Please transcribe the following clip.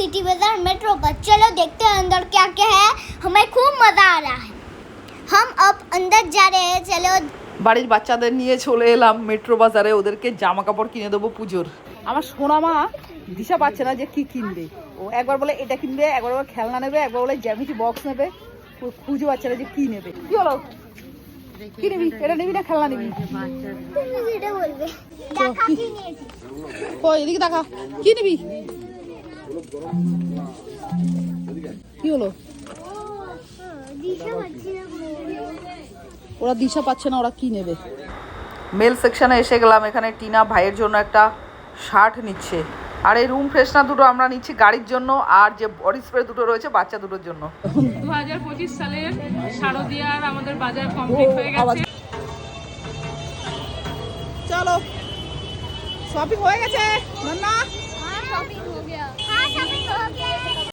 City बाजार metro पर। चलो देखते हैं अंदर क्या क्या है, हमें खूब मजा आ रहा है। हम अब अंदर जा रहे हैं। चलो বাড়ির বাচ্চাদের নিয়ে চলে এলাম মেট্রো বাজারে, ওদেরকে জামা কাপড় কিনে দেবো পুজোর। আমার সোনা মা দিশা পাচ্ছে না যে কি কিনবে। ও একবার বলে এটা কিনবে, একবার বলে খেলনা নেবে, একবার বলে জ্যামিতি বক্স নেবে, খুঁজে পাচ্ছে না যে কি নেবে। কি হলো, কি নিবি? এটা নিবি না খেলনা নিবি? তুমি যেটা বলবে। দেখা কি নিয়েছি? কই এদিকে দেখা, কি নিবি? কি হলো? দিশা পাচ্ছি না। ওরা দিশা পাচ্ছে না ওরা কি নেবে। মেল সেকশনে এসে গেলাম। এখানে টিনা ভাইয়ের জন্য একটা শার্ট নিচ্ছে, আর এই রুম ফ্রেশনার দুটো আমরা নিচ্ছি গাড়ির জন্য, আর যে বডি স্প্রে দুটো রয়েছে বাচ্চা দুটোর জন্য। 2025 সালের শারদিয়ার আমাদের বাজার কমপ্লিট হয়ে গেছে। চলো শপিং হয়ে গেছে না? हाँ शॉपिंग हो गया।